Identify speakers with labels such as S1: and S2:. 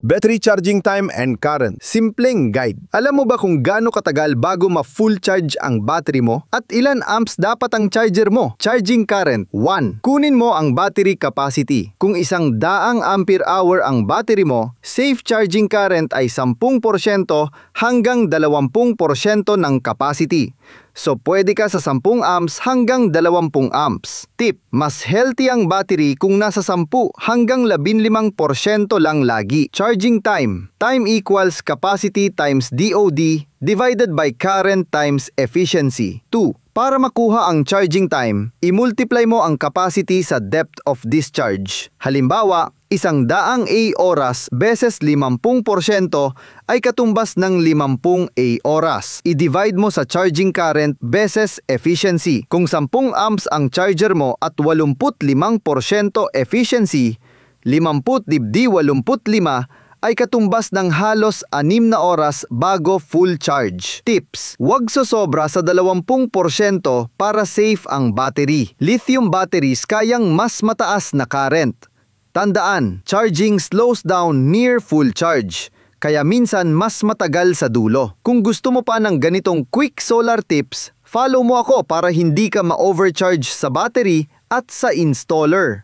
S1: Battery charging time and current. Simpleng guide. Alam mo ba kung gaano katagal bago ma-full charge ang battery mo? At ilan amps dapat ang charger mo? Charging current. 1. Kunin mo ang battery capacity. Kung 100 ampere hour ang battery mo, safe charging current ay 10% hanggang 20% ng capacity. So pwede ka sa 10 amps hanggang 20 amps. Tip, mas healthy ang battery kung nasa 10 hanggang 15% lang lagi. Charging time. Time equals capacity times DOD divided by current times efficiency. 2. Para makuha ang charging time, i-multiply mo ang capacity sa depth of discharge. Halimbawa, 100 oras beses 50% ay katumbas ng 50 oras. I-divide mo sa charging current beses efficiency. Kung 10 amps ang charger mo at 85% efficiency, 50 / 85 ay katumbas ng halos 6 na oras bago full charge. Tips: huwag sosobra sa 20% para safe ang battery. Lithium batteries kayang mas mataas na current. Tandaan, charging slows down near full charge, kaya minsan mas matagal sa dulo. Kung gusto mo pa ng ganitong quick solar tips, follow mo ako para hindi ka ma-overcharge sa battery at sa installer.